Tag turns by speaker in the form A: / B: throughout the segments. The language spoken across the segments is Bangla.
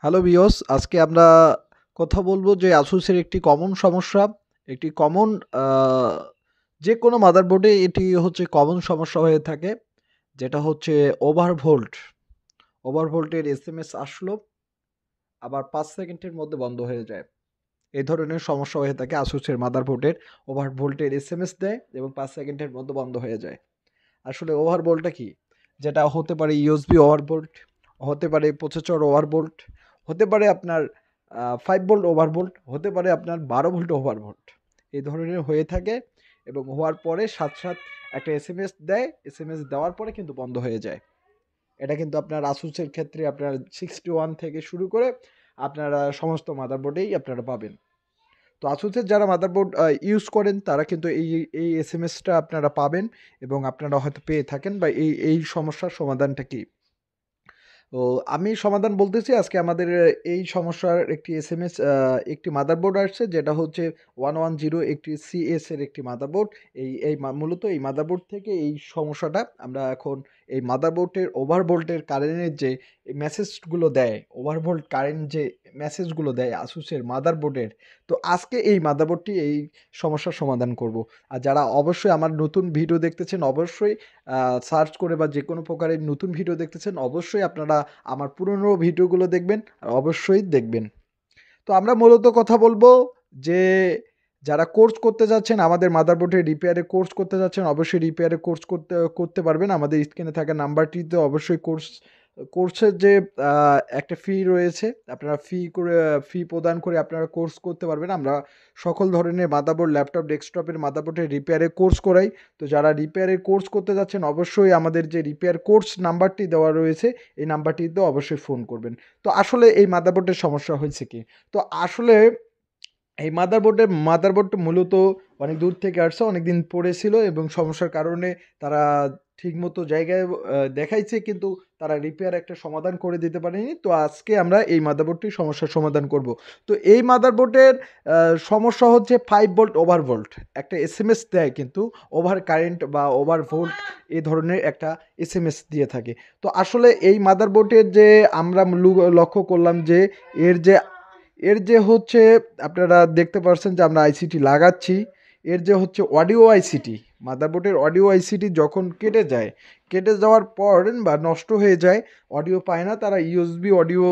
A: হ্যালো ভিউয়ার্স, আজকে আমরা কথা বলবো যে আসুসের একটি কমন সমস্যা, একটি কমন যে কোনো মাদারবোর্ডে এটি হচ্ছে কমন সমস্যা হয়ে থাকে, যেটা হচ্ছে ওভারভোল্ট। ওভারভোল্টের এসএমএস আসলো, আবার ৫ সেকেন্ডের মধ্যে বন্ধ হয়ে যায়। এই ধরনের সমস্যা হয়ে থাকে আসুসের মাদারবোর্ডের। ওভারভোল্টের এসএমএস দেয় এবং ৫ সেকেন্ডের মধ্যে বন্ধ হয়ে যায়। আসলে ওভারভোল্টটা কি? যেটা হতে পারে ইউএসবি ওভারভোল্ট, হতে পারে প্রসেসর ওভারভোল্ট, হতে পারে আপনার 5 ভোল্ট ওভারভোল্ট, হতে পারে আপনার 12 ভোল্ট ওভারভোল্ট। এই ধরনের হয়ে থাকে এবং হওয়ার পরে সাথে একটা এসএমএস দেয়। এসএমএস দেওয়ার পরে কিন্তু বন্ধ হয়ে যায়। এটা কিন্তু আপনার আসুসের ক্ষেত্রে আপনার 61 থেকে শুরু করে আপনারা সমস্ত মাদারবোর্ডেই আপনারা পাবেন। তো আসুসের যারা মাদারবোর্ড ইউজ করেন তারা কিন্তু এই এসএমএসটা আপনারা পাবেন এবং আপনারা হয়তো পেয়ে থাকেন বা এই সমস্যার সমাধানটা কি? তো আমি সমাধান বলতেছি আজকে আমাদের এই সমস্যার একটি এসএমএস একটি মাদারবোর্ড আসছে যেটা হচ্ছে 110 একটি সিএস এর একটি মাদারবোর্ড। মূলত এই মাদারবোর্ড থেকে এই সমস্যাটা আমরা এখন এই মাদারবোর্ডের ওভারভোল্টের কারেন্টের যে মেসেজগুলো দেয়, ওভারভোল্ট কারেন্ট যে মেসেজগুলো দেয় আসুসের মাদারবোর্ডের। তো আজকে এই মাদারবোর্ডটি এই সমস্যার সমাধান করব। আর যারা অবশ্যই আমার নতুন ভিডিও দেখতেছেন অবশ্যই সার্চ করে বা যেকোনো প্রকারের নতুন ভিডিও দেখতেছেন অবশ্যই আপনারা আমার পুরনো ভিডিওগুলো দেখবেন আর অবশ্যই দেখবেন। তো আমরা মূলত কথা বলবো যে যারা কোর্স করতে যাচ্ছেন আমাদের মাদারবোর্ডের রিপেয়ারের কোর্স করতে যাচ্ছেন অবশ্যই রিপেয়ারের কোর্স করতে পারবেন। আমাদের স্ক্রিনে থাকা নাম্বারটিতে অবশ্যই কোর্সের যে একটা ফি রয়েছে আপনারা ফি প্রদান করে আপনারা কোর্স করতে পারবেন। আমরা সকল ধরনের মাদারবোর্ড, ল্যাপটপ, ডেস্কটপের মাদারবোর্ডের রিপেয়ারের কোর্স করাই। তো যারা রিপেয়ারের কোর্স করতে যাচ্ছেন অবশ্যই আমাদের যে রিপেয়ার কোর্স নাম্বারটি দেওয়া রয়েছে এই নাম্বারটিতে অবশ্যই ফোন করবেন। তো আসলে এই মাদারবোর্ডের সমস্যা হয়েছে কি? তো আসলে এই মাদারবোর্ডটা মূলত অনেক দূর থেকে আসছে, অনেকদিন পড়েছিল এবং সমস্যার কারণে তারা ঠিকমতো জায়গায় দেখাইছে কিন্তু তারা রিপেয়ার একটা সমাধান করে দিতে পারেনি। তো আজকে আমরা এই মাদারবোর্ডটির সমস্যার সমাধান করব। তো এই মাদারবোর্ডের সমস্যা হচ্ছে 5 ভোল্ট ওভারভোল্ট। একটা এসএমএস দেয় কিন্তু ওভার কারেন্ট বা ওভার ভোল্ট এ ধরনের একটা এসএমএস দিয়ে থাকে। তো আসলে এই মাদারবোর্ডের যে আমরা লক্ষ্য করলাম যে এর যে এর যে হচ্ছে আপনারা দেখতে পাচ্ছেন যে আমরা আইসিটি লাগাচ্ছি। এর যে হচ্ছে অডিও আইসিটি, মাদারবোর্ডের অডিও আইসিটি যখন কেটে যায়, কেটে যাওয়ার পর বা নষ্ট হয়ে যায়, অডিও পায় না, তারা ইউএসবি অডিও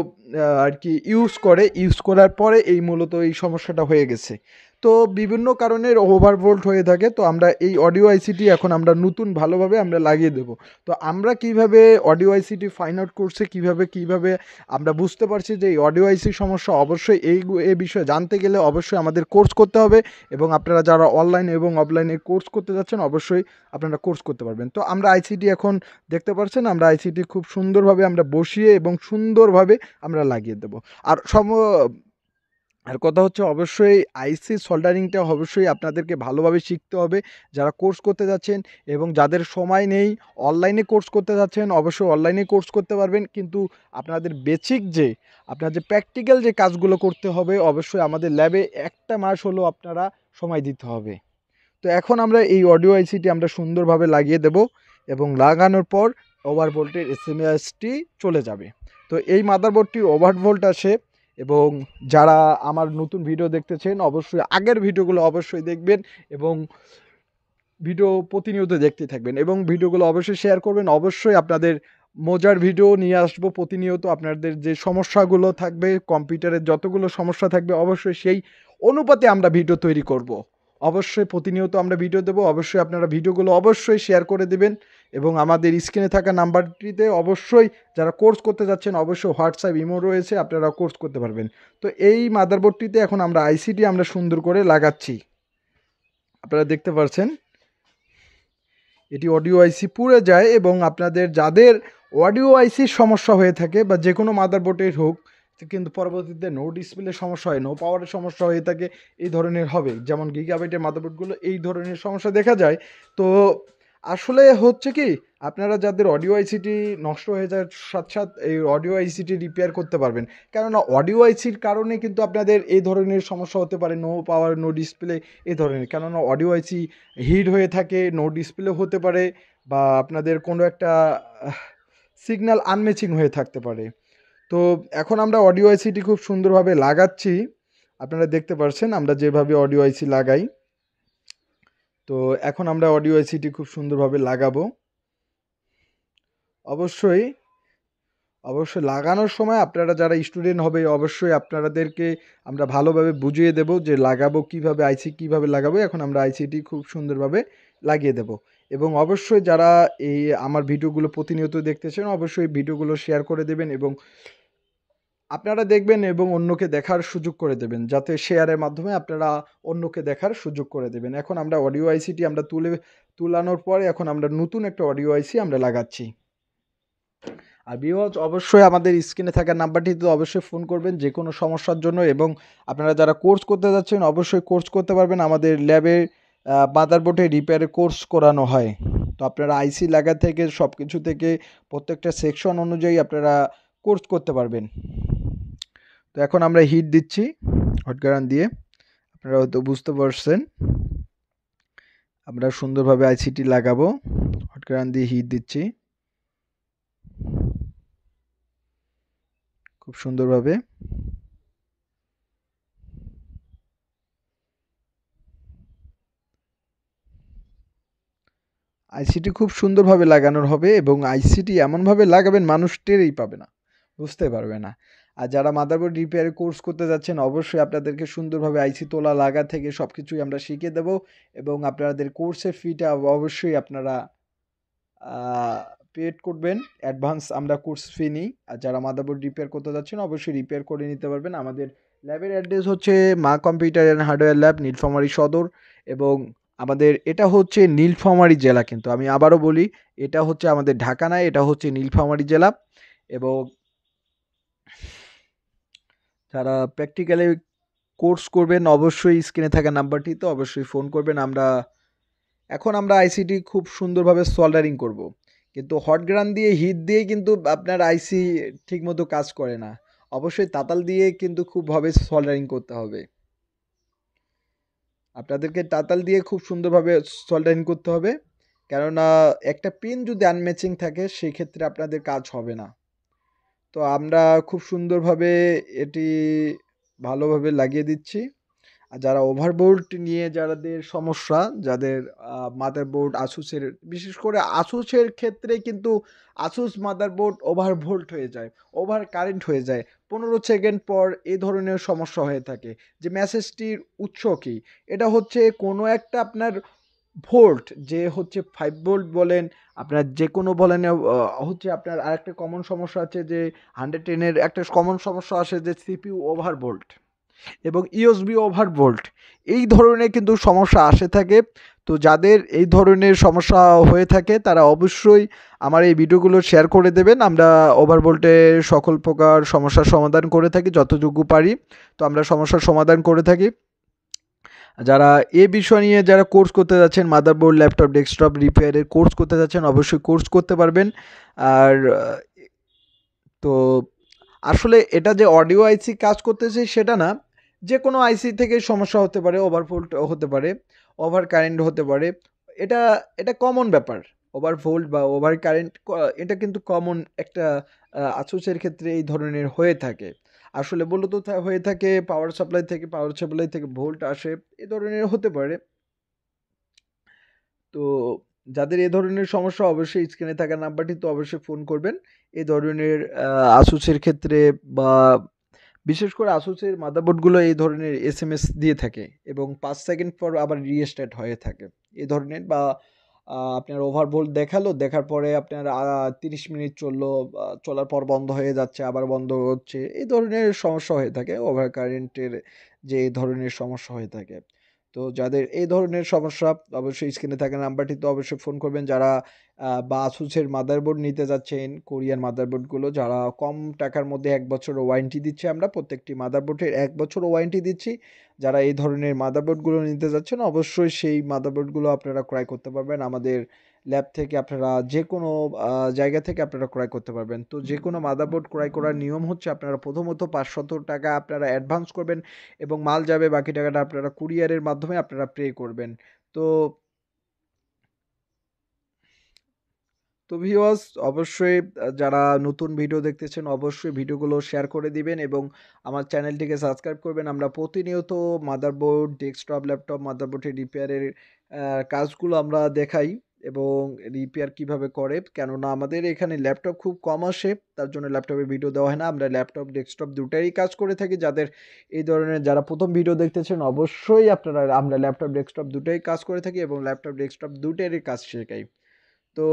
A: আর কি ইউজ করার পরে এই মূলত এই সমস্যাটা হয়ে গেছে। তো বিভিন্ন কারণের ওভারভোল্ট হয়ে থাকে। তো আমরা এই অডিও আইসিটি এখন আমরা নতুন ভালোভাবে আমরা লাগিয়ে দেব। তো আমরা কিভাবে অডিও আইসিটি ফাইন্ড আউট করছে, কিভাবে আমরা বুঝতে পারছি যে এই অডিও আইসির সমস্যা, অবশ্যই এই বিষয়ে জানতে গেলে অবশ্যই আমাদের কোর্স করতে হবে এবং আপনারা যারা অনলাইন এবং অফলাইনে কোর্স করতে যাচ্ছেন অবশ্যই আপনারা কোর্স করতে পারবেন। তো আমরা আইসিটি এখন দেখতে পাচ্ছেন আমরা আইসিটি খুব সুন্দরভাবে আমরা বসিয়ে এবং সুন্দরভাবে আমরা লাগিয়ে দেব। আর আর কথা হচ্ছে অবশ্যই আইসি সোল্ডারিংটা অবশ্যই আপনাদেরকে ভালোভাবে শিখতে হবে যারা কোর্স করতে যাচ্ছেন, এবং যাদের সময় নেই অনলাইনে কোর্স করতে যাচ্ছেন অবশ্যই অনলাইনে কোর্স করতে পারবেন, কিন্তু আপনাদের বেসিক যে আপনার যে প্র্যাকটিক্যাল যে কাজগুলো করতে হবে অবশ্যই আমাদের ল্যাবে 1টা মাস হলেও আপনারা সময় দিতে হবে। তো এখন আমরা এই অডিও আইসিটি আমরা সুন্দরভাবে লাগিয়ে দেব এবং লাগানোর পর ওভারভোল্টের এসএমএসটি চলে যাবে। তো এই মাদারবোর্ডটির ওভারভোল্ট আসে এবং যারা আমার নতুন ভিডিও দেখতেছেন অবশ্যই আগের ভিডিওগুলো অবশ্যই দেখবেন এবং ভিডিও প্রতিনিয়ত দেখতে থাকবেন এবং ভিডিওগুলো অবশ্যই শেয়ার করবেন। অবশ্যই আপনাদের মজার ভিডিও নিয়ে আসবো প্রতিনিয়ত। আপনাদের যে সমস্যাগুলো থাকবে, কম্পিউটারের যতগুলো সমস্যা থাকবে অবশ্যই সেই অনুপাতে আমরা ভিডিও তৈরি করব। অবশ্যই প্রতিনিয়ত আমরা ভিডিও দেবো। অবশ্যই আপনারা ভিডিওগুলো অবশ্যই শেয়ার করে দেবেন এবং আমাদের স্ক্রিনে থাকা নাম্বারটিতে অবশ্যই যারা কোর্স করতে যাচ্ছেন অবশ্যই হোয়াটসঅ্যাপ, ইমো রয়েছে, আপনারা কোর্স করতে পারবেন। তো এই মাদারবোর্ডটিতে এখন আমরা আইসিটি আমরা সুন্দর করে লাগাচ্ছি, আপনারা দেখতে পাচ্ছেন। এটি অডিও আইসি পুড়ে যায় এবং আপনাদের যাদের অডিও আইসির সমস্যা হয়ে থাকে বা যে কোনো মাদারবোর্ডের হোক, কিন্তু পরবর্তীতে নো ডিসপ্লে সমস্যা হয়, নো পাওয়ারের সমস্যা হয়ে থাকে, এই ধরনের হবে, যেমন গিগাবাইটের মাদারবোর্ডগুলো এই ধরনের সমস্যা দেখা যায়। তো আসলে হচ্ছে কি, আপনারা যাদের অডিও আইসিটি নষ্ট হয়ে যাওয়ার সাথে এই অডিও আইসিটি রিপেয়ার করতে পারবেন, কেননা অডিও আইসির কারণে কিন্তু আপনাদের এই ধরনের সমস্যা হতে পারে, নো পাওয়ার, নো ডিসপ্লে এই ধরনের, কেননা অডিও আইসি হিট হয়ে থাকে, নো ডিসপ্লে হতে পারে বা আপনাদের কোনো একটা সিগন্যাল আনম্যাচিং হয়ে থাকতে পারে।
B: তো এখন আমরা অডিও আইসিটি খুব সুন্দরভাবে লাগাচ্ছি। আপনারা দেখতে পাচ্ছেন আমরা যেভাবে অডিও আইসি লাগাই। তো এখন আমরা অডিও আইসিটি খুব সুন্দরভাবে লাগাবো। অবশ্যই লাগানোর সময় আপনারা যারা স্টুডেন্ট হবে অবশ্যই আপনাদেরকে আমরা ভালোভাবে বুঝিয়ে দেব যে লাগাবো কিভাবে, আইসি কিভাবে লাগাবো। এখন আমরা আইসিটি খুব সুন্দরভাবে লাগিয়ে দেব এবং অবশ্যই যারা এই আমার ভিডিওগুলো প্রতিনিয়ত দেখতেছেন অবশ্যই ভিডিওগুলো শেয়ার করে দেবেন এবং আপনারা দেখবেন এবং অন্যকে দেখার সুযোগ করে দেবেন, যাতে শেয়ারের মাধ্যমে আপনারা অন্যকে দেখার সুযোগ করে দেবেন। এখন আমরা অডিও আইসিটি আমরা তুলানোর পরে এখন আমরা নতুন একটা অডিও আইসি আমরা লাগাচ্ছি। আর ভিউয়ার্স অবশ্যই আমাদের স্ক্রিনে থাকা নাম্বারটিতে অবশ্যই ফোন করবেন যে কোনো সমস্যার জন্য এবং আপনারা যারা কোর্স করতে যাচ্ছেন অবশ্যই কোর্স করতে পারবেন। আমাদের ল্যাবে মাদারবোর্ডে রিপেয়ারের কোর্স করানো হয়। তো আপনারা আইসি লাগা থেকে সব কিছু থেকে প্রত্যেকটা সেকশন অনুযায়ী আপনারা কোর্স করতে পারবেন। তো এখন আমরা হিট দিচ্ছি হটগারান দিয়ে, আপনারা হয়তো বুঝতে পারছেন। আমরা সুন্দরভাবে আইসিটি লাগাবো, হটগারান দিয়ে হিট দিচ্ছি খুব সুন্দরভাবে। আইসিটি খুব সুন্দরভাবে লাগানোর হবে এবং আইসিটি এমনভাবে লাগাবেন মানুষ টেরই পাবে না, বুঝতে পারবে না। আর যারা মাদারবোর্ড রিপেয়ারের কোর্স করতে যাচ্ছেন অবশ্যই আপনাদেরকে সুন্দরভাবে আইসি তোলা লাগা থেকে সব কিছুই আমরা শিখিয়ে দেব এবং আপনাদের কোর্সের ফিটা অবশ্যই আপনারা পেড করবেন। অ্যাডভান্স আমরা কোর্স ফি নিই। আর যারা মাদারবোর্ড রিপেয়ার করতে যাচ্ছেন অবশ্যই রিপেয়ার করে নিতে পারবেন। আমাদের ল্যাবের অ্যাড্রেস হচ্ছে মা computer and hardware lab, Nilphamari সদর এবং আমাদের এটা হচ্ছে নীলফামারী জেলা। কিন্তু আমি আবারও বলি এটা হচ্ছে আমাদের ঢাকা নয়, এটা হচ্ছে নীলফামারী জেলা। এবং যারা প্র্যাকটিক্যালি কোর্স করবেন অবশ্যই স্ক্রিনে থাকা নাম্বারটিতে অবশ্যই ফোন করবেন। এখন আমরা আইসিটি খুব সুন্দরভাবে সোল্ডারিং করব। কিন্তু হট গ্রান দিয়ে হিট দিয়ে কিন্তু আপনার আইসি ঠিকমতো কাজ করে না। অবশ্যই তাতাল দিয়ে কিন্তু খুবভাবে সোল্ডারিং করতে হবে। আপনাদেরকে তাতাল দিয়ে খুব সুন্দরভাবে সোল্ডারিং করতে হবে, কেননা একটা পিন যদি আনম্যাচিং থাকে সেই ক্ষেত্রে আপনাদের কাজ হবে না। তো আমরা খুব সুন্দরভাবে এটি ভালোভাবে লাগিয়ে দিচ্ছি। আর যারা ওভারবোল্ট নিয়ে যাদের সমস্যা, যাদের মাদারবোর্ড আসুসের, বিশেষ করে আসুসের ক্ষেত্রে কিন্তু আসুস মাদারবোর্ড ওভারভোল্ট হয়ে যায়, ওভার কারেন্ট হয়ে যায় 15 সেকেন্ড পর এই ধরনের সমস্যা হয়ে থাকে। যে মেসেজটির উৎস কি, এটা হচ্ছে কোনো একটা আপনার ভোল্ট, যে হচ্ছে 5 ভোল্ট বলেন, আপনার যে কোনো বলেন, হচ্ছে আপনার আরেকটা কমন সমস্যা আছে যে 110-এর একটা কমন সমস্যা আসে যে সিপিইউ ওভারভোল্ট এবং ইউএসবি ওভারভোল্ট, এই ধরনের কিন্তু সমস্যা আসে থাকে। তো যাদের এই ধরনের সমস্যা হয়ে থাকে তারা অবশ্যই আমার এই ভিডিওগুলো শেয়ার করে দেবেন। আমরা ওভারভোল্টের সকল প্রকার সমস্যার সমাধান করে থাকি যতটুকু পারি। তো আমরা সমস্যার সমাধান করে থাকি। যারা এ বিষয় নিয়ে যারা কোর্স করতে যাচ্ছেন, মাদারবোর্ড ল্যাপটপ ডেস্কটপ রিপেয়ারের কোর্স করতে যাচ্ছেন অবশ্যই কোর্স করতে পারবেন। আর তো আসলে এটা যে অডিও আইসি কাজ করতেছে সেটা না, যে কোনো আইসি থেকে সমস্যা হতে পারে, ওভারভোল্ট হতে পারে, ওভার কারেন্ট হতে পারে। এটা এটা কমন ব্যাপার। ওভারভোল্ট বা ওভার কারেন্ট এটা কিন্তু কমন একটা আসুসের ক্ষেত্রে এই ধরনের হয়ে থাকে। আসলে মূলত হয়ে থাকে পাওয়ার সাপ্লাই থেকে ভোল্ট আসে, এ ধরনের হতে পারে। তো যাদের এ ধরনের সমস্যা অবশ্যই স্ক্রিনে থাকা নাম্বারটি তো অবশ্যই ফোন করবেন। এ ধরনের আসুসের ক্ষেত্রে বা বিশেষ করে আসুসের মাদারবোর্ডগুলো এই ধরনের এসএমএস দিয়ে থাকে এবং 5 সেকেন্ড পর আবার রিস্টার্ট হয়ে থাকে এই ধরনের। বা আপনার ওভারভোল্ট দেখালো, দেখার পরে আপনার 30 মিনিট চললো, চলার পর বন্ধ হয়ে যাচ্ছে, আবার বন্ধ হচ্ছে, এই ধরনের সমস্যা হয়ে থাকে ওভার কারেন্টের, যে এই ধরনের সমস্যা হয়ে থাকে। তো যাদের এই ধরনের সমস্যা অবশ্যই স্ক্রিনে থাকা নাম্বারটিতে অবশ্যই ফোন করবেন। যারা বা আসুসের মাদারবোর্ড নিতে যাচ্ছেন, কোরিয়ান মাদারবোর্ডগুলো যারা কম টাকার মধ্যে 1 বছর ওয়ারেন্টি দিচ্ছে, আমরা প্রত্যেকটি মাদারবোর্ডের 1 বছর ওয়ারেন্টি দিচ্ছি। যারা এই ধরনের মাদারবোর্ডগুলো নিতে যাচ্ছেন অবশ্যই সেই মাদারবোর্ডগুলো আপনারা ক্রয় করতে পারবেন আমাদের ল্যাব থেকে। আপনারা যে কোনো জায়গা থেকে আপনারা ক্রয় করতে পারবেন। তো যে কোনো মাদারবোর্ড ক্রয় করার নিয়ম হচ্ছে আপনারা প্রথমত 500 টাকা আপনারা অ্যাডভান্স করবেন এবং মাল যাবে, বাকি টাকাটা আপনারা কুরিয়ারের মাধ্যমে আপনারা পে করবেন। তো তো ভিউয়ার্স অবশ্যই যারা নতুন ভিডিও দেখতেছেন অবশ্যই ভিডিওগুলো শেয়ার করে দিবেন এবং আমার চ্যানেলটিকে সাবস্ক্রাইব করবেন। আমরা প্রতিনিয়ত মাদারবোর্ড, ডেস্কটপ, ল্যাপটপ মাদারবোর্ডের রিপেয়ারের কাজগুলো আমরা দেখাই এবং রিপেয়ার কিভাবে করে। কেননা আমাদের এখানে ল্যাপটপ খুব কম আসে, তার জন্য ল্যাপটপে ভিডিও দেওয়া হয় না। আমরা ল্যাপটপ, ডেস্কটপ দুটারই কাজ করে থাকি। যাদের এই ধরনের যারা ১ম ভিডিও দেখতেছেন অবশ্যই আপনারা আমরা ল্যাপটপ, ডেস্কটপ দুটাই কাজ করে থাকি এবং ল্যাপটপ, ডেস্কটপ দুটারই কাজ শেখাই। তো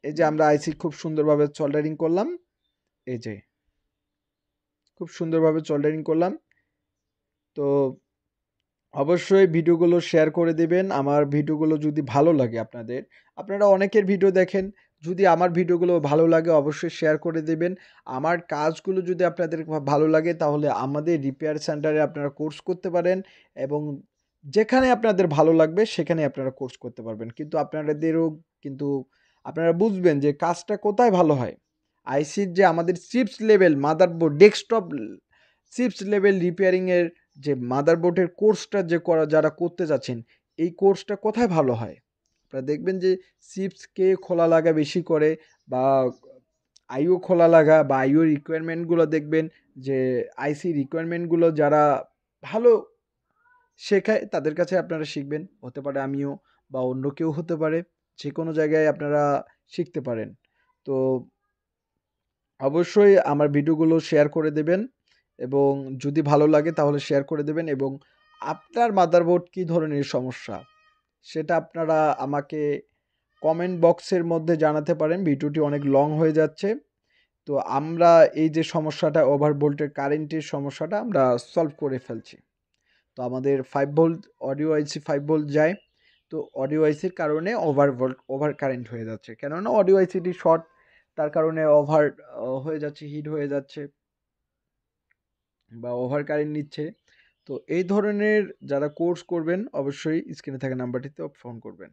B: এই যে আমরা আইসি খুব সুন্দরভাবে সোল্ডারিং করলাম। এই যে খুব সুন্দরভাবে সোল্ডারিং করলাম। তো অবশ্যই ভিডিওগুলো শেয়ার করে দিবেন। আমার ভিডিওগুলো যদি ভালো লাগে আপনাদের, আপনারা অনেকের ভিডিও দেখেন। যদি আমার ভিডিওগুলো ভালো লাগে অবশ্যই শেয়ার করে দিবেন। আমার কাজগুলো যদি আপনাদের ভালো লাগে তাহলে আমাদের রিপেয়ার সেন্টারে আপনারা কোর্স করতে পারেন এবং যেখানে আপনাদের ভালো লাগবে সেখানে আপনারা কোর্স করতে পারবেন। কিন্তু আপনাদেরও কিন্তু আপনারা বুঝবেন যে কাজটা কোথায় ভালো হয়। আইসির যে আমাদের chips level motherboard, desktop chips level repairing এর যে মাদারবোর্ডের কোর্সটা যে যারা করতে যাচ্ছেন, এই কোর্সটা কোথায় ভালো হয়? আপনারা দেখবেন যে চিপস কে খোলা লাগা বেশি করে বা আইও খোলা লাগা বা আইও রিকোয়ারমেন্টগুলো দেখবেন যে আইসি রিকোয়ারমেন্টগুলো যারা ভালো শেখায় তাদের কাছে আপনারা শিখবেন। হতে পারে আমিও বা অন্য কেউ হতে পারে। যেকোনো জায়গায় আপনারা শিখতে পারেন। তো অবশ্যই আমার ভিডিওগুলো শেয়ার করে দেবেন এবং যদি ভালো লাগে তাহলে শেয়ার করে দেবেন এবং আপনার মাদারবোর্ড কী ধরনের সমস্যা সেটা আপনারা আমাকে কমেন্ট বক্সের মধ্যে জানাতে পারেন। ভিডিওটি অনেক লং হয়ে যাচ্ছে। তো আমরা এই যে সমস্যাটা ওভারভোল্টের কারেন্টের সমস্যাটা আমরা সলভ করে ফেলছি। তো আমাদের 5 ভোল্ট অডিও আইসি 5 ভোল্ট যায়। তো অডিও আইসির কারণে ওভার কারেন্ট হয়ে যাচ্ছে। কেননা অডিও আইসিটি শর্ট, তার কারণে ওভার হয়ে যাচ্ছে, হিট হয়ে যাচ্ছে বা ওভার কারেন্ট নিচ্ছে। তো এই ধরনের যারা কোর্স করবেন অবশ্যই স্ক্রিনে থাকা নাম্বারটিতে ফোন করবেন।